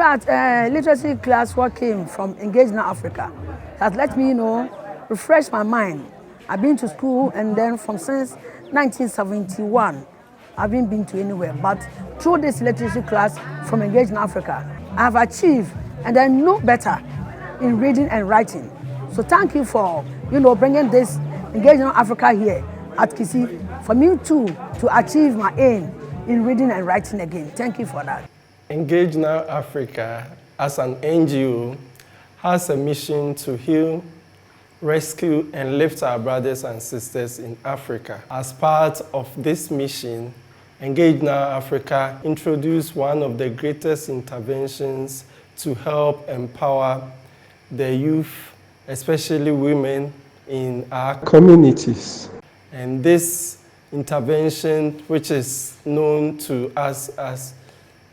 fact, literacy class what came from Engage Now Africa has let me, refresh my mind. I've been to school and then since 1971, I haven't been to anywhere. But through this literacy class from Engage Now Africa, I have achieved and I know better in reading and writing. So thank you for, bringing this Engage Now Africa here at Kisii for me too to achieve my aim in reading and writing again. Thank you for that. Engage Now Africa, as an NGO, has a mission to heal, rescue, and lift our brothers and sisters in Africa. As part of this mission, Engage Now Africa introduced one of the greatest interventions to help empower the youth, especially women, in our communities. And this intervention, which is known to us as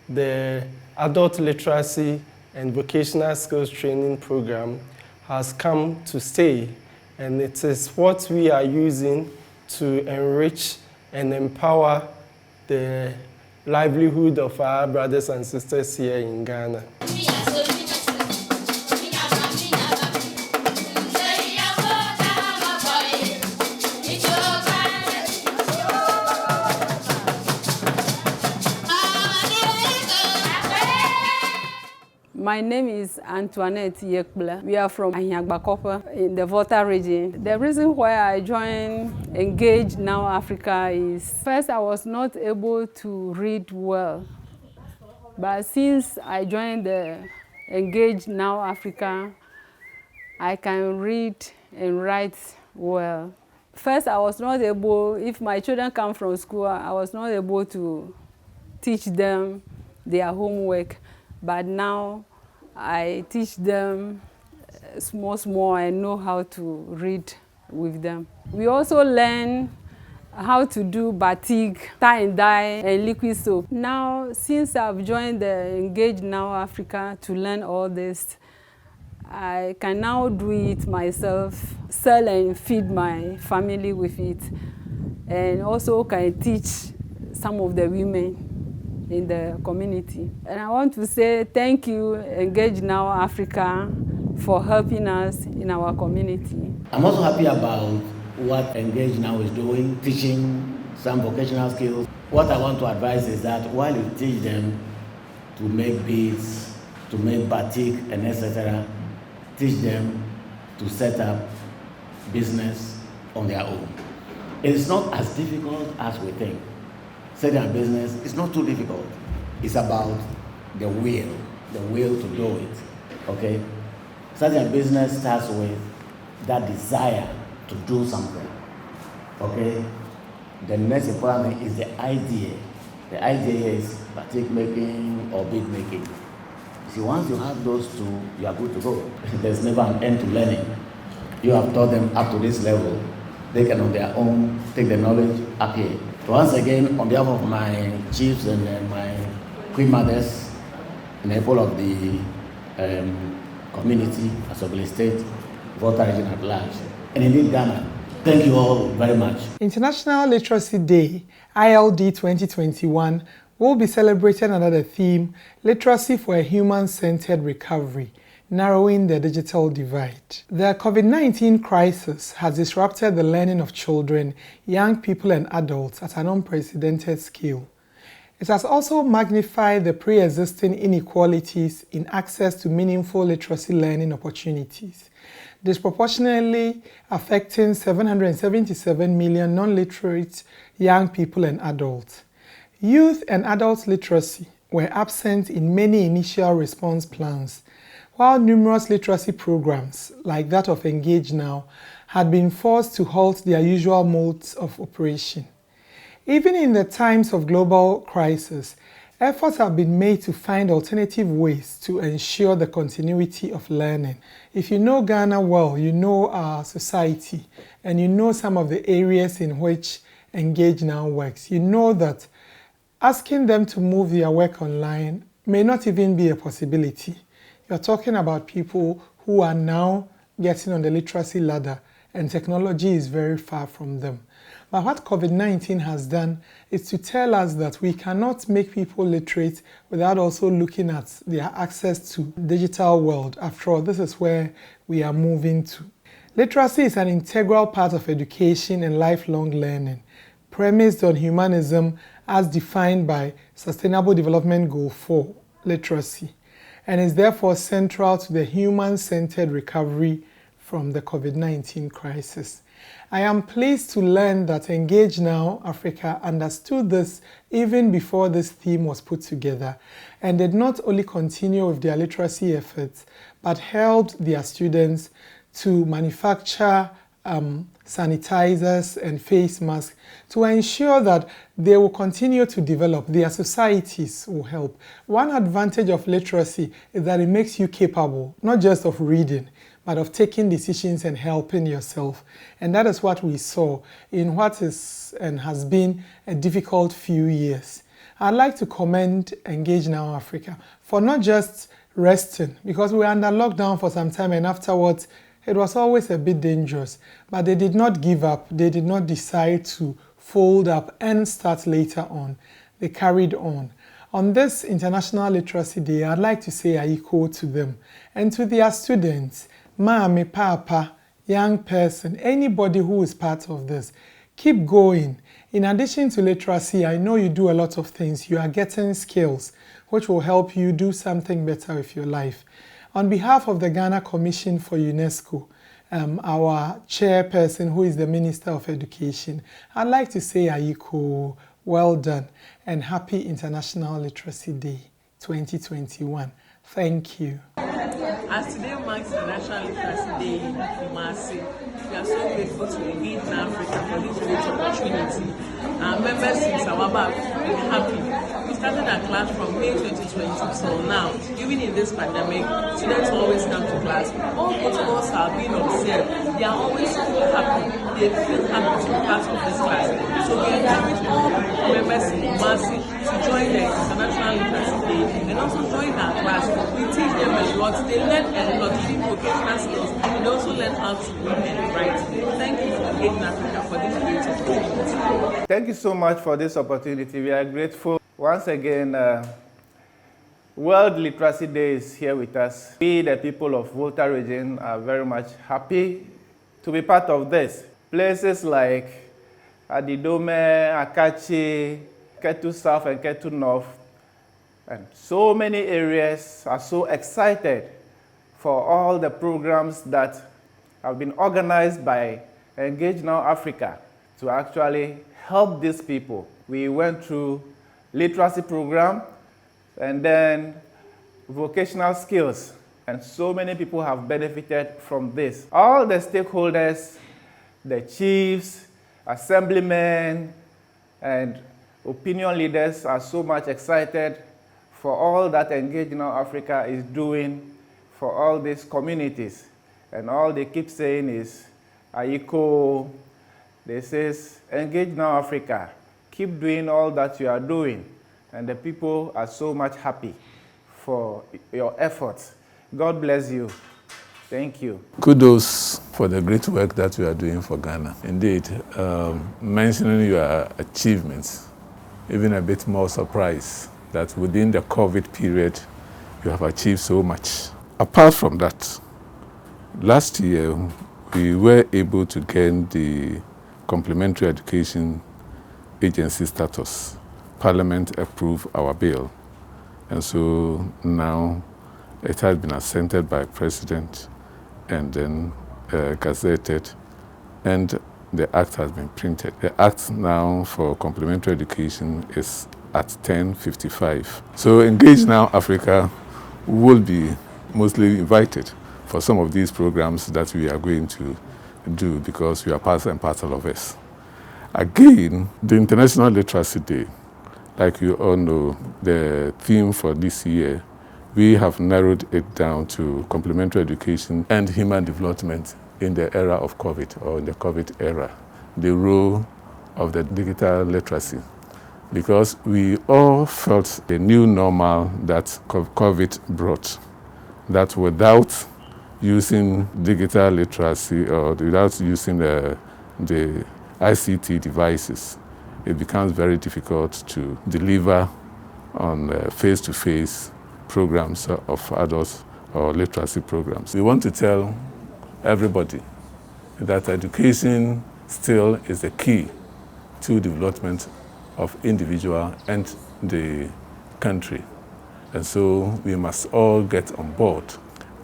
the Adult Literacy and Vocational Skills Training Program, has come to stay, and it is what we are using to enrich and empower the livelihood of our brothers and sisters here in Ghana. My name is Antoinette Yekbla. We are from Ahiagbakopa in the Volta region. The reason why I joined Engage Now Africa is, first, I was not able to read well. But since I joined the Engage Now Africa, I can read and write well. First, I was not able, if my children come from school, I was not able to teach them their homework. But now, I teach them small, I know how to read with them. We also learn how to do batik, tie and dye, and liquid soap. Now, since I've joined the Engage Now Africa to learn all this, I can now do it myself, sell and feed my family with it, and also can teach some of the women in the community. And I want to say thank you, Engage Now Africa, for helping us in our community. I'm also happy about what Engage Now is doing, teaching some vocational skills. What I want to advise is that while you teach them to make beads, to make batik, and etc., teach them to set up business on their own. It is not as difficult as we think. Setting a business is not too difficult. It's about the will to do it, okay? Starting a business starts with that desire to do something, okay? The next important thing is the idea. The idea is batik making or bead making. See, once you have those two, you are good to go. There's never an end to learning. You have taught them up to this level. They can on their own take the knowledge up here. So once again, on behalf of my chiefs and my queen mothers and the whole of the community, Asobile State, Volta region at large, and indeed Ghana, thank you all very much. International Literacy Day, ILD 2021, will be celebrated under the theme, Literacy for a Human-Centered Recovery, Narrowing the Digital Divide. The COVID-19 crisis has disrupted the learning of children, young people and adults at an unprecedented scale. It has also magnified the pre-existing inequalities in access to meaningful literacy learning opportunities, disproportionately affecting 777 million non-literate young people and adults. Youth and adult literacy were absent in many initial response plans, while numerous literacy programs, like that of Engage Now, had been forced to halt their usual modes of operation. Even in the times of global crisis, efforts have been made to find alternative ways to ensure the continuity of learning. If you know Ghana well, you know our society, and you know some of the areas in which Engage Now works. You know that asking them to move their work online may not even be a possibility. You're talking about people who are now getting on the literacy ladder and technology is very far from them. But what COVID-19 has done is to tell us that we cannot make people literate without also looking at their access to the digital world. After all, this is where we are moving to. Literacy is an integral part of education and lifelong learning, premised on humanism as defined by Sustainable Development Goal 4, literacy, and is therefore central to the human-centered recovery from the COVID-19 crisis. I am pleased to learn that Engage Now Africa understood this even before this theme was put together and did not only continue with their literacy efforts, but helped their students to manufacture sanitizers and face masks to ensure that they will continue to develop, their societies will help. One advantage of literacy is that it makes you capable, not just of reading, but of taking decisions and helping yourself. And that is what we saw in what is and has been a difficult few years. I'd like to commend Engage Now Africa for not just resting, because we were under lockdown for some time and afterwards it was always a bit dangerous, but they did not give up. They did not decide to fold up and start later on. They carried on. On this International Literacy Day, I'd like to say Aiko to them and to their students, Mami, Papa, young person, anybody who is part of this, keep going. In addition to literacy, I know you do a lot of things. You are getting skills which will help you do something better with your life. On behalf of the Ghana Commission for UNESCO, our chairperson, who is the Minister of Education, I'd like to say, Aiko, well done and happy International Literacy Day 2021. Thank you. As today marks International Literacy Day in Kumasi, we are so grateful to Engage Now Africa for this great opportunity. Our members in Sawaba are happy. We started our class from May 2020 till now. Even in this pandemic, students always come to class. All protocols are being observed. They are always so happy. They feel happy to be part of this class. So we encourage all members in Kumasi to join the International Literacy Day and also join our class. We teach them a lot. They learn a lot of vocational skills and also learn how to read and write. Thank you for Engage Now Africa for this great opportunity. Thank you so much for this opportunity. We are grateful. Once again, World Literacy Day is here with us. We, the people of Volta region, are very much happy to be part of this. Places like Adidome, Akachi, Ketu South and Ketu North, and so many areas are so excited for all the programs that have been organized by Engage Now Africa to actually help these people. We went through literacy program and then vocational skills, and so many people have benefited from this. All the stakeholders, the chiefs, assemblymen, and opinion leaders are so much excited for all that Engage Now Africa is doing for all these communities. And all they keep saying is, Aiko, they says, Engage Now Africa, keep doing all that you are doing. And the people are so much happy for your efforts. God bless you. Thank you. Kudos for the great work that you are doing for Ghana. Indeed, mentioning your achievements, even a bit more surprise that within the COVID period, you have achieved so much. Apart from that, last year, we were able to gain the Complementary Education Agency status. Parliament approved our bill. And so now it has been assented by President and then gazetted, and the act has been printed. The act now for complementary education is at 10:55. So Engage Now Africa will be mostly invited for some of these programs that we are going to do because we are part and parcel of us. Again, the International Literacy Day, like you all know, the theme for this year, we have narrowed it down to complementary education and human development in the era of COVID, or in the COVID era, the role of the digital literacy. Because we all felt the new normal that COVID brought, that without using digital literacy or without using the ICT devices, it becomes very difficult to deliver on face-to-face programs of adults or literacy programs. We want to tell everybody that education still is the key to development of individual and the country. And so we must all get on board.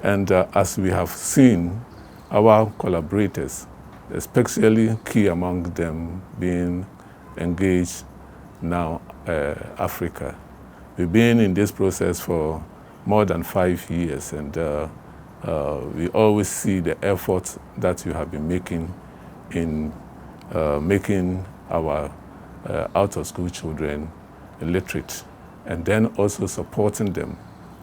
And as we have seen, our collaborators, especially key among them being Engage Now Africa. We've been in this process for more than 5 years, and we always see the effort that you have been making in making our out-of-school children literate, and then also supporting them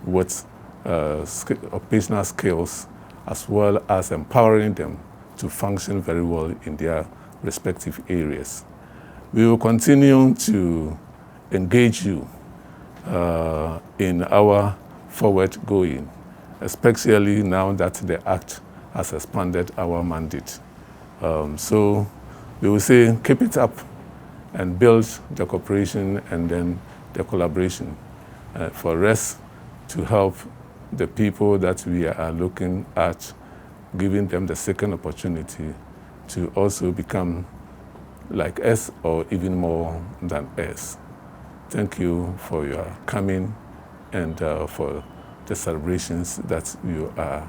with occupational skills, as well as empowering them to function very well in their respective areas. We will continue to engage you in our forward going, especially now that the Act has expanded our mandate. So we will say keep it up and build the cooperation and then the collaboration for us to help the people that we are looking at, giving them the second opportunity to also become like us or even more than us. Thank you for your coming and for the celebrations that you are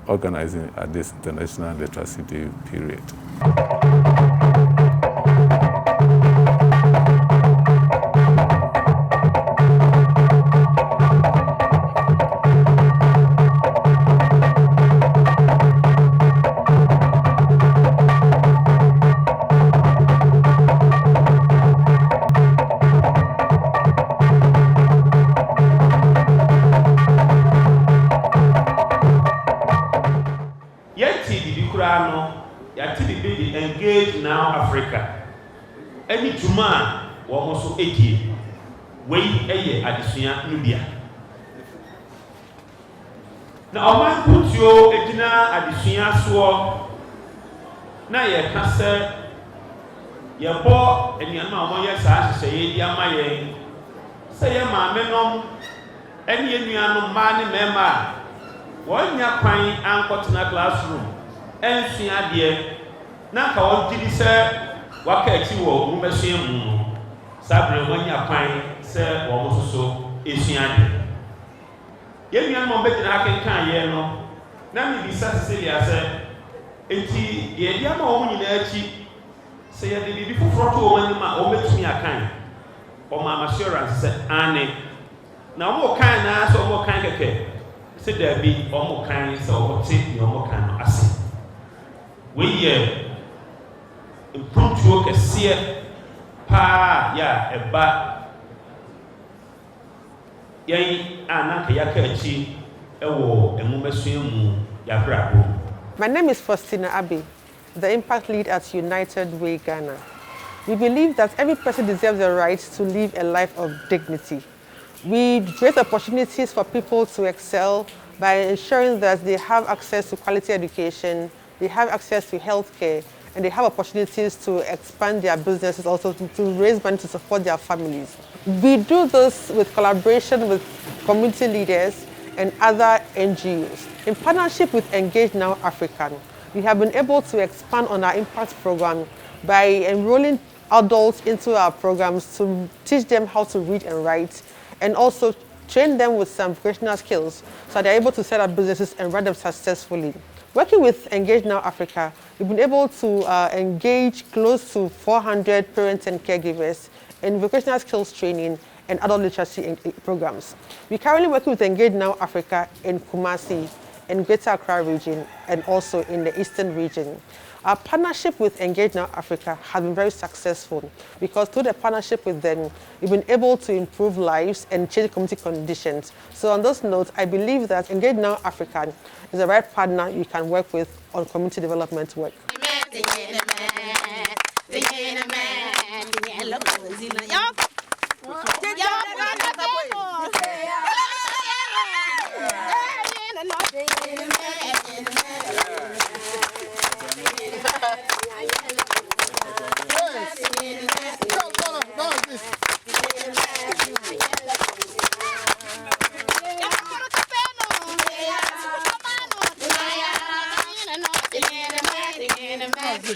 organizing at this International Literacy Day period. Engage Now Africa. Any Juma, almost 80. Wait a year at the Nubia. Now, I put you a dinner at the Sia Sword. Now, you can say, your boy and your mamma, yes, say, Yamaye. Say, your mamma, any Indian man, member. One year crying anchor to the classroom. And see, dear. Na ka won gidi se waka ati wo mbehye mu sabre wanya kwan se wo mososo esuade ye nua no mbegina akenkan ye no na mi bisa Cecilia se enti ye dia ma wo nyina achi se ye de bibi foforo to wo mani ma wo betumi akan o ma assurance se ane na wo kan na so wo kan keke se da bi o mo kan se wo ti yo mo kan no ase we ye impromptu kɛseɛ paa ya ɛba yɛn ananka yaka akyi ɛwɔ ɛnwomasua mu yɛabrabɔ. My name is Faustina Abbey, the Impact Lead at United Way Ghana. We believe that every person deserves the right to live a life of dignity. We create opportunities for people to excel by ensuring that they have access to quality education, they have access to healthcare, and they have opportunities to expand their businesses, also to raise money to support their families. We do this with collaboration with community leaders and other NGOs. In partnership with Engage Now Africa, we have been able to expand on our impact program by enrolling adults into our programs to teach them how to read and write, and also train them with some vocational skills so they're able to set up businesses and run them successfully. Working with Engage Now Africa, we've been able to engage close to 400 parents and caregivers in vocational skills training and adult literacy programs. We're currently working with Engage Now Africa in Kumasi, in Greater Accra region, and also in the Eastern region. Our partnership with Engage Now Africa has been very successful because through the partnership with them, we've been able to improve lives and change community conditions. So on those notes, I believe that Engage Now Africa is the right partner you can work with on community development work. Water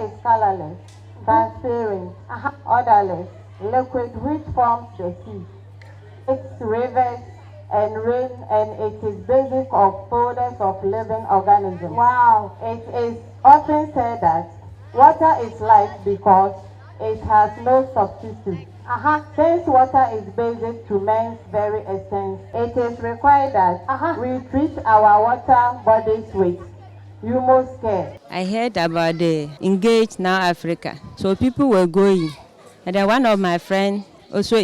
is colorless, transparent, odorless, liquid which forms the sea. It's rivers and rain, and it is basic of folders of living organisms. Wow! It is often said that water is life because it has no substitute. Since water is basic to man's very essence, it is required that we treat our water bodies with utmost care. I heard about the Engage Now Africa, so people were going, and then one of my friends also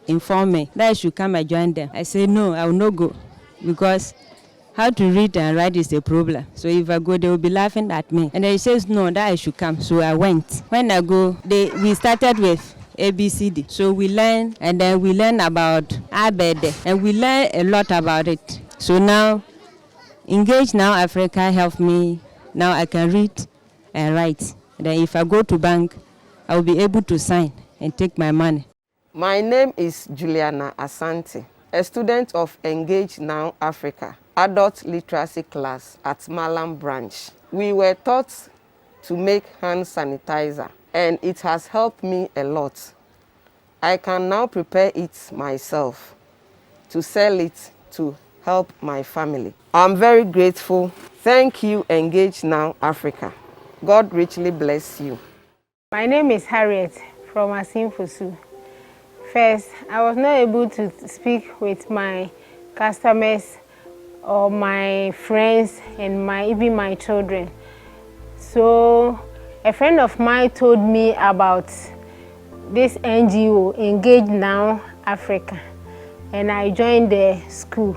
informed me that I should come and join them. I said no, I will not go, because how to read and write is a problem. So if I go, they will be laughing at me. And then he says no, that I should come. So I went. When I go, we started with ABCD. So we learn, and then we learn about Abede, and we learn a lot about it. So now, Engage Now Africa helped me. Now I can read and write. And then if I go to bank, I will be able to sign and take my money. My name is Juliana Asante, a student of Engage Now Africa, adult literacy class at Malam branch. We were taught to make hand sanitizer, and it has helped me a lot. I can now prepare it myself to sell it to help my family. I'm very grateful. Thank you, Engage Now Africa. God richly bless you. My name is Harriet from Asimfusu. First, I was not able to speak with my customers or my friends and even my children. So a friend of mine told me about this NGO, Engage Now Africa, and I joined the school.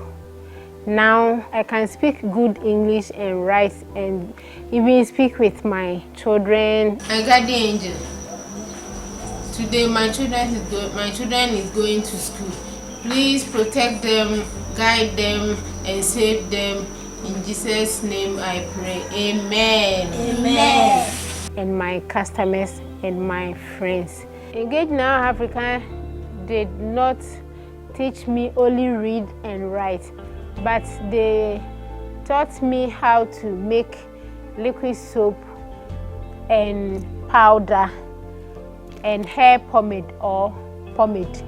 Now I can speak good English and write and even speak with my children. I got the angel. Today my children is going to school. Please protect them, guide them, and save them. In Jesus' name I pray. Amen. Amen. And my customers and my friends. Engage Now Africa did not teach me only read and write, but they taught me how to make liquid soap and powder and hair pomade or pomade.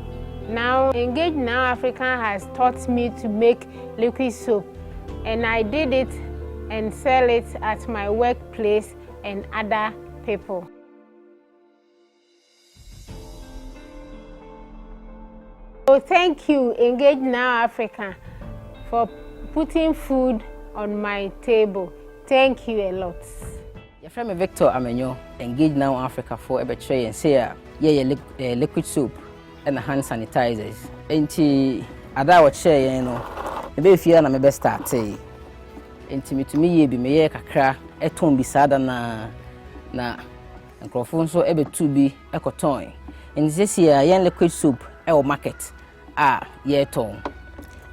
Now, Engage Now Africa has taught me to make liquid soap, and I did it and sell it at my workplace and other people. So thank you, Engage Now Africa, for putting food on my table. Thank you a lot. Your friend Victor Amenyo, Engage Now Africa for a betray and say, liquid soap and hand sanitizers. Enti ada wa share you know. Ebe fia na me be start say. Enti mitumi ye bi me ye kakra eton bi sada na nkrofo nso ebe tu bi ekoton. Enti sesi ya liquid soap e o market ye ton.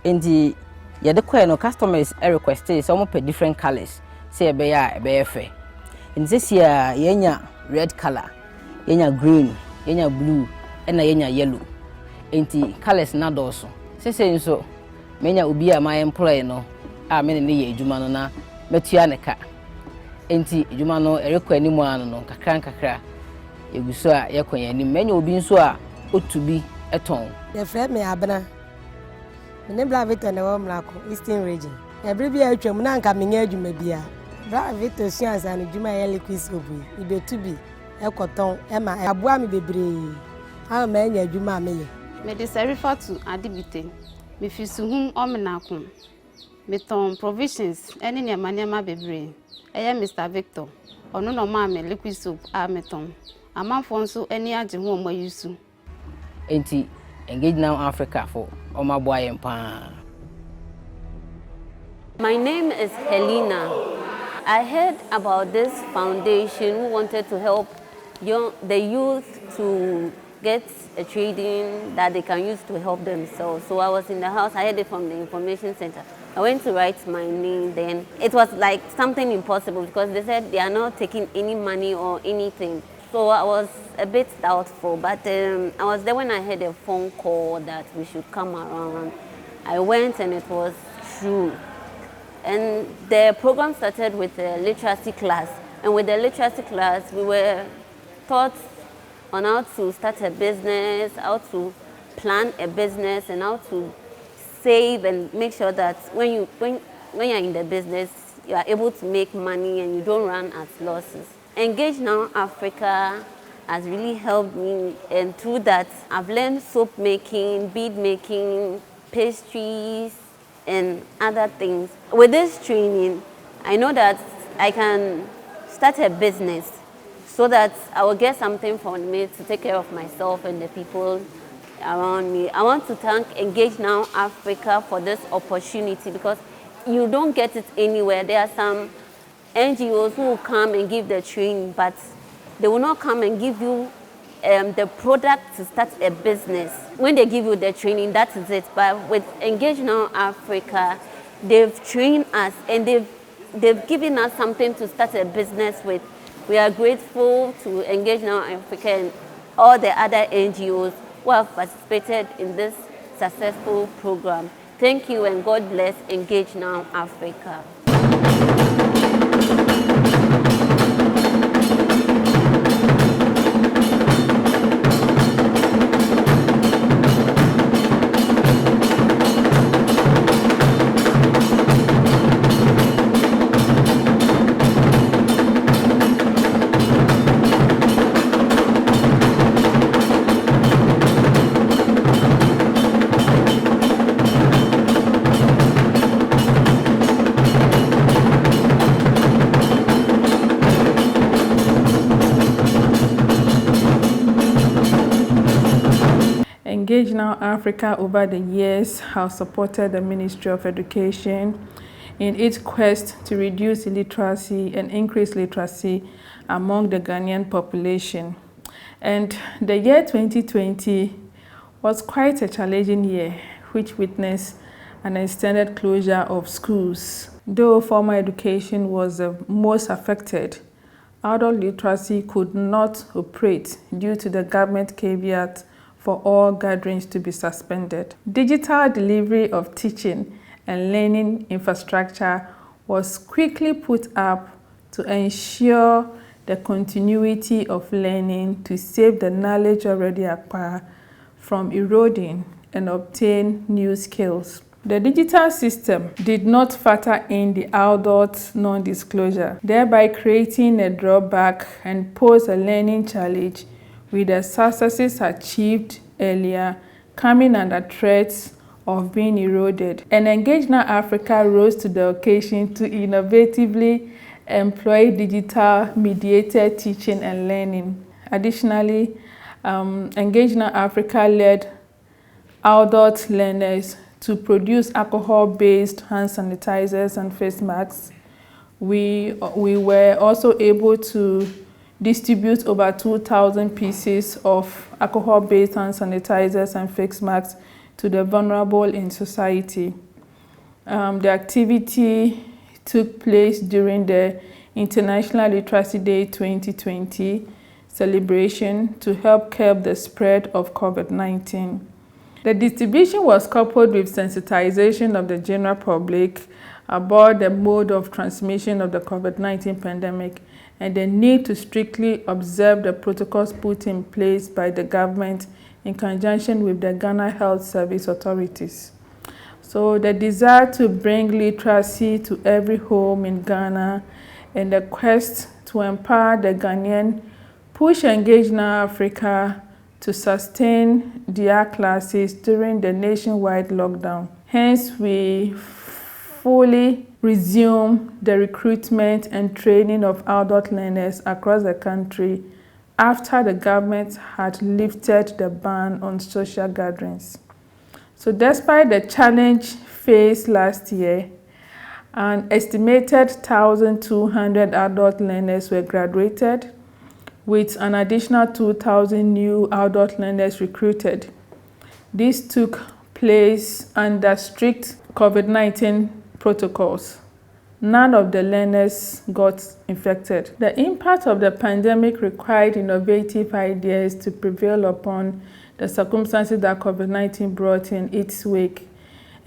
Enti ye de kwa no customers request so mo pe different colors. Say ebe ya fe. Enti sesi ya yenya red color, yenya green, yenya blue, and yenya yellow. Enti colors na doso. Sese nso menya obi a my employee no me ne ye adwuma no na metua ne ka. Enti adwuma no erekwa ni mu ano no kakra eguso a yekonya ni menya obi nso a otubi eton. The friend me abna. Me ne bla Victor na wo mlako Eastern region. Every bia atwam na nka menya adwuma bia. Bla Victor suansa no adwuma ye liquid soap. Ibetubi ekoton ema aboa me bebre. Ha ma enya adwuma me ye. Me de serifa to adibite. Me fisuhum omenakon. Me ton provisions ene ne manema bebre. Eye Mr. Victor. Ono no ma me liquid soap me ton. Amanfo nso ene age ho omo yusu. Enti Engage Now Africa for omaboa yempa. My name is Helena. I heard about this foundation who wanted to help the youth to get a trading that they can use to help themselves. So I was in the house, I heard it from the information center. I went to write my name then. It was like something impossible because they said they are not taking any money or anything. So I was a bit doubtful, but I was there when I heard a phone call that we should come around I went and it was true. And the program started with a literacy class. And with the literacy class, we were taught on how to start a business, how to plan a business, and how to save and make sure that when you're in the business, you are able to make money and you don't run at losses. Engage Now Africa has really helped me, and through that, I've learned soap making, bead making, pastries, and other things. With this training, I know that I can start a business so that I will get something from me to take care of myself and the people around me. I want to thank Engage Now Africa for this opportunity, because you don't get it anywhere. There are some NGOs who will come and give the training, but they will not come and give you the product to start a business. When they give you the training, that is it. But with Engage Now Africa, they've trained us and they've given us something to start a business with. We are grateful to Engage Now Africa and all the other NGOs who have participated in this successful program. Thank you, and God bless Engage Now Africa. Engage Now Africa over the years has supported the Ministry of Education in its quest to reduce illiteracy and increase literacy among the Ghanaian population. And the year 2020 was quite a challenging year, which witnessed an extended closure of schools. Though formal education was the most affected, adult literacy could not operate due to the government caveat for all gatherings to be suspended. Digital delivery of teaching and learning infrastructure was quickly put up to ensure the continuity of learning, to save the knowledge already acquired from eroding and obtain new skills. The digital system did not factor in the adult non-disclosure, thereby creating a drawback and pose a learning challenge, with the successes achieved earlier coming under threats of being eroded. And Engage Now Africa rose to the occasion to innovatively employ digital mediated teaching and learning. Additionally, Engage Now Africa led adult learners to produce alcohol-based hand sanitizers and face masks. We were also able to distribute over 2,000 pieces of alcohol-based hand sanitizers and face masks to the vulnerable in society. The activity took place during the International Literacy Day 2020 celebration to help curb the spread of COVID-19. The distribution was coupled with sensitization of the general public about the mode of transmission of the COVID-19 pandemic and the need to strictly observe the protocols put in place by the government in conjunction with the Ghana Health Service authorities. So the desire to bring literacy to every home in Ghana and the quest to empower the Ghanaian push Engage Now Africa to sustain their classes during the nationwide lockdown. Hence, we fully resume the recruitment and training of adult learners across the country after the government had lifted the ban on social gatherings. So despite the challenge faced last year, an estimated 1,200 adult learners were graduated, with an additional 2,000 new adult learners recruited. This took place under strict COVID-19 protocols. None of the learners got infected. The impact of the pandemic required innovative ideas to prevail upon the circumstances that COVID-19 brought in its wake.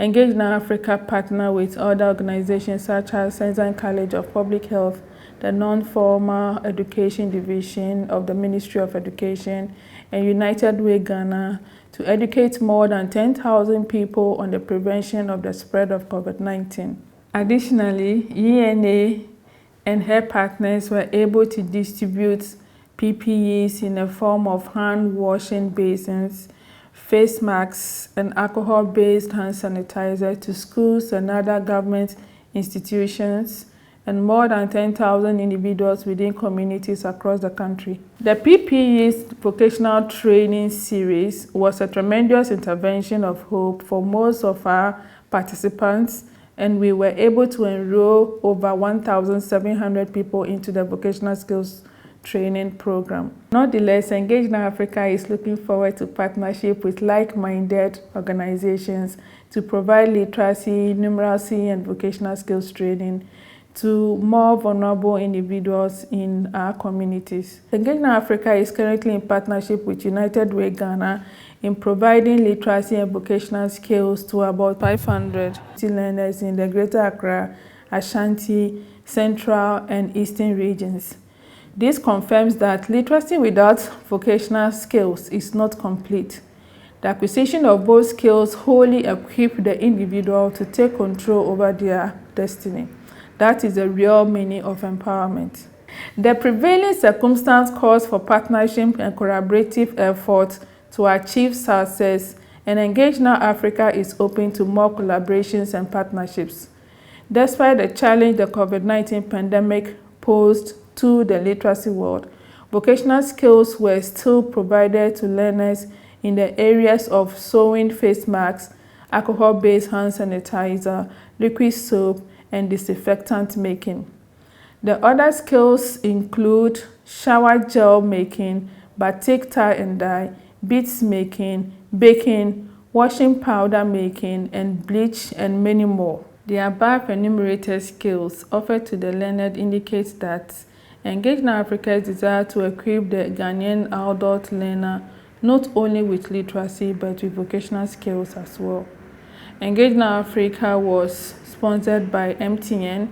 Engage Now Africa partner with other organizations such as Senzan College of Public Health, the Non-Formal Education Division of the Ministry of Education, and United Way Ghana to educate more than 10,000 people on the prevention of the spread of COVID-19. Additionally, ENA and her partners were able to distribute PPEs in the form of hand washing basins, face masks, and alcohol-based hand sanitizer to schools and other government institutions and more than 10,000 individuals within communities across the country. The PPE's vocational training series was a tremendous intervention of hope for most of our participants, and we were able to enroll over 1,700 people into the vocational skills training program. Nonetheless, Engage Now Africa is looking forward to partnership with like-minded organizations to provide literacy, numeracy, and vocational skills training to more vulnerable individuals in our communities. Engage Now Africa is currently in partnership with United Way Ghana in providing literacy and vocational skills to about 500 learners in the Greater Accra, Ashanti, Central, and Eastern regions. This confirms that literacy without vocational skills is not complete. The acquisition of both skills wholly equip the individual to take control over their destiny. That is the real meaning of empowerment. The prevailing circumstance calls for partnership and collaborative efforts to achieve success, and Engage Now Africa is open to more collaborations and partnerships. Despite the challenge the COVID-19 pandemic posed to the literacy world, vocational skills were still provided to learners in the areas of sewing face masks, alcohol-based hand sanitizer, liquid soap, and disinfectant making. The other skills include shower gel making, batik tie and dye, beads making, baking, washing powder making, and bleach, and many more. The above enumerated skills offered to the learned indicates that Engage Now Africa's desire to equip the Ghanaian adult learner not only with literacy but with vocational skills as well. Engage Now Africa was sponsored by MTN,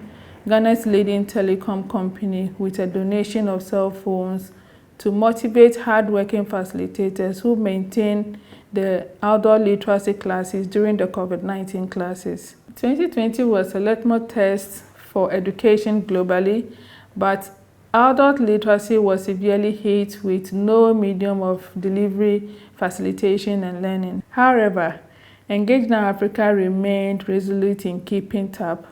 Ghana's leading telecom company, with a donation of cell phones to motivate hardworking facilitators who maintain the outdoor literacy classes during the COVID-19 classes. 2020 was a litmus test for education globally, but adult literacy was severely hit with no medium of delivery, facilitation, and learning. However, Engage Now Africa remained resolute in keeping tab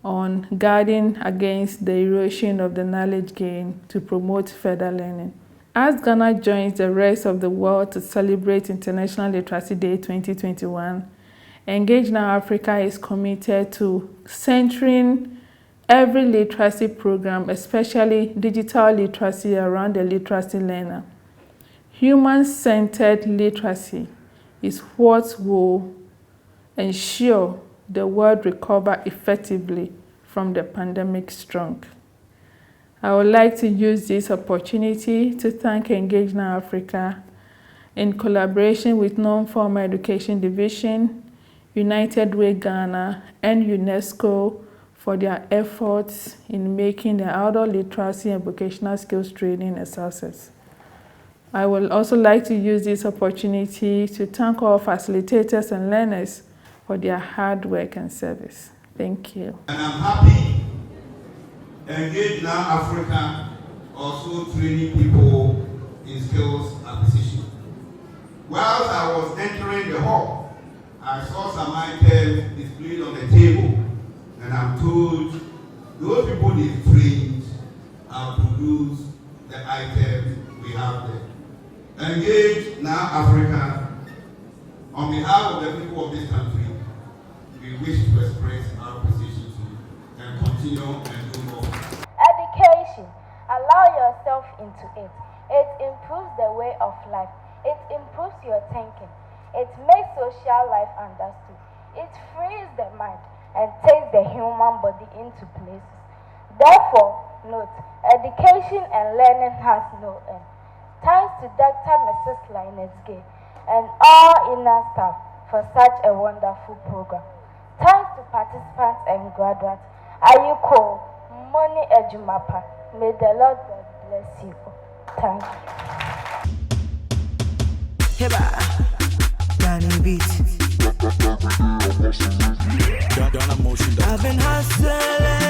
on guarding against the erosion of the knowledge gain to promote further learning. As Ghana joins the rest of the world to celebrate International Literacy Day 2021, Engage Now Africa is committed to centering every literacy program, especially digital literacy, around the literacy learner. Human-centered literacy is what will ensure the world recover effectively from the pandemic strong. I would like to use this opportunity to thank Engage Now Africa in collaboration with Non-Formal Education Division, United Way Ghana, and UNESCO for their efforts in making the outdoor literacy and vocational skills training a success. I would also like to use this opportunity to thank all facilitators and learners for their hard work and service. Thank you. And I'm happy Engage Now Africa also training people in skills acquisition. Whilst I was entering the hall, I saw some items displayed on the table, and I'm told those people they've trained have produced the items we have there. Engage Now Africa, on behalf of the people of this country, we wish to express our appreciation to you and continue and do more. Education, allow yourself into it. It improves the way of life. It improves your thinking. It makes social life understood. It frees the mind and takes the human body into places. Therefore, note, education and learning has no end. Thanks to Dr. Mrs. Linus Gay and all inner staff for such a wonderful program. Thanks to participants and graduates. Ayuko Moni Ejumapa. May the Lord God bless you. Thank you. Danny Beat. I've been hustling.